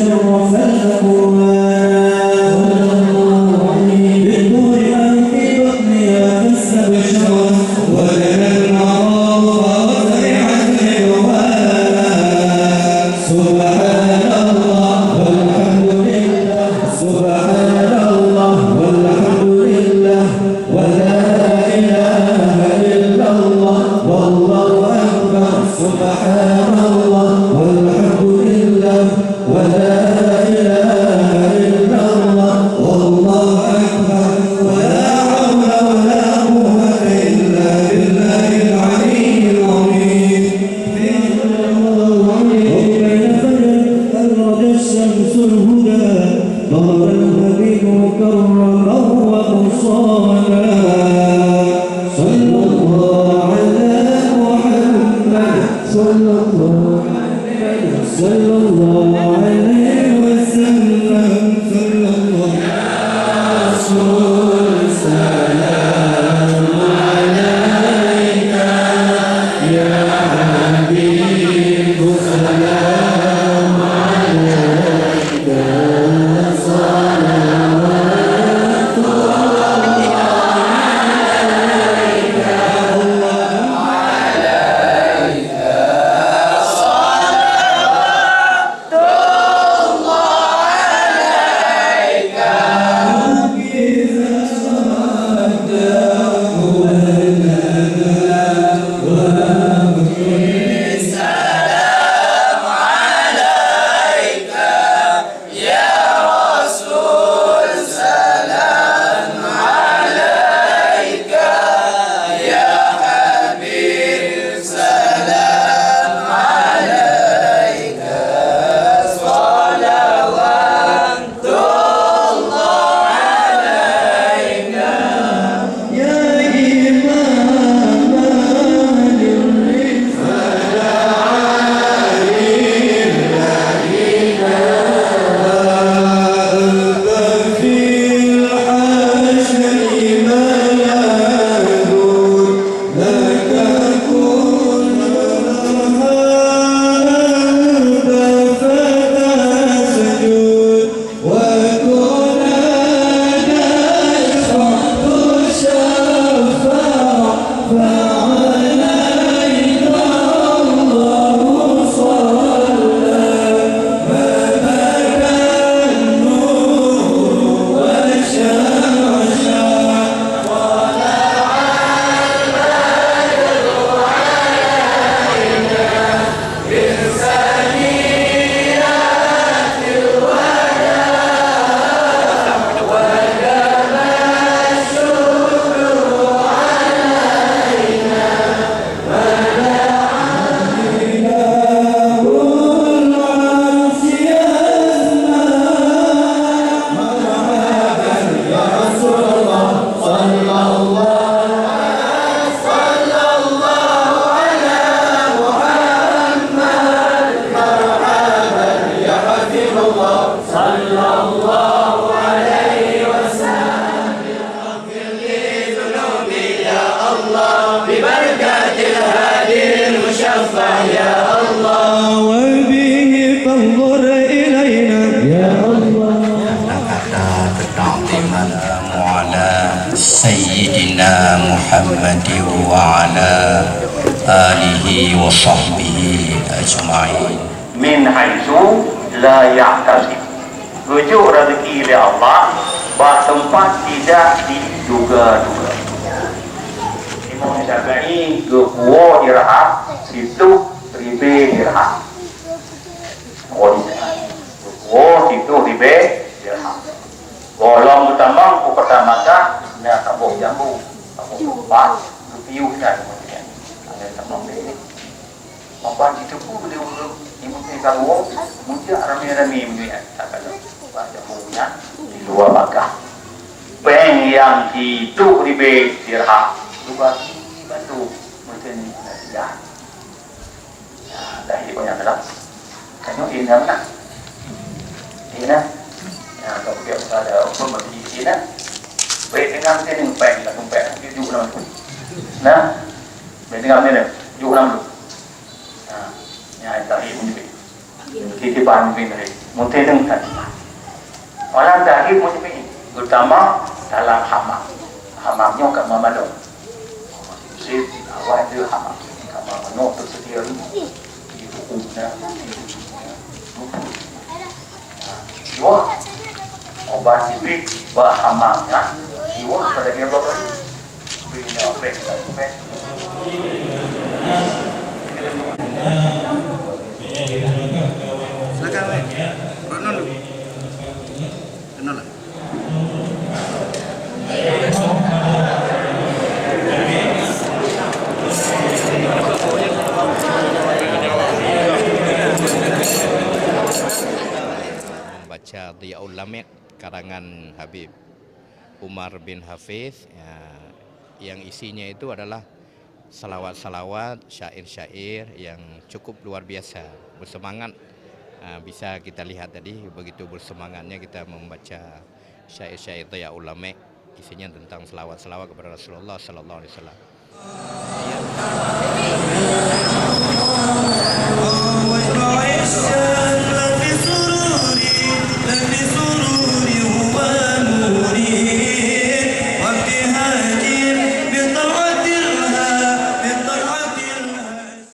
شرف الأكوان بالنور أن في بطنها فاستبشر ولنا المرام وطلعت العوان سبحان الله والحمد لله سبحان الله والحمد لله ولا إله إلا الله والله أكبر سبحان الله والحمد لله ولا إله إلا الله والله أكبر ولا حول ولا قوة إلا بالله العلي العظيم وبين فجر الشمس الهدى ظهر الحبيب مكرما ومصانا صلى الله على محمد صلى الله عليه وسلم صلى الله رسول سلام عليك يا حبيب سلام عليك صلوات Sayyidina Muhammad wa ala alihi wa sahbihi ajma'in. Min haitsu la yahtasib. Rujuk rezeki oleh Allah, bah tempat tidak diduga-duga. Imam Syafi'i gua dirham, situ ribe dirham. Gua situ ribe dirham. Golong utama ku pertama nak kampung jambu, kampung empat, rupiah dan kemudian ada kampung ini. Mampan itu pun dia urut ibu kita luar, mungkin ramai-ramai menjual tak ada jambunya di luar Makkah. Peng yang itu ribe dirham, luar batu macam ni dah. Dah ini banyak dah. Kanyo ini mana? Ini na. Ya, kalau dia ada apa macam ini na. Baik dengan sini peng lah, peng tujuh nama tu. Nah, baik dengan sini tujuh nama tu. Nah, yang tadi pun ni. Titipan pun ni. Muteneng tadi. Orang dahil mo sabihin, utama dalam hamamnya kat mamano. Masih awal dia hamam. Kat mamano tersedia ini. Hukumnya. Jiwa obat diberi hamamnya. Jiwa pada dia berapa? Berinya obat dan obat. Silakan, Ronon dulu. Kenal lah. Membaca Diyaul Lamek karangan Habib Umar bin Hafiz yang isinya itu adalah salawat-salawat, syair-syair yang cukup luar biasa, bersemangat. Bisa kita lihat tadi begitu bersemangatnya kita membaca syair-syair Diyaul Lamek, isinya tentang selawat-selawat kepada Rasulullah sallallahu alaihi wasallam.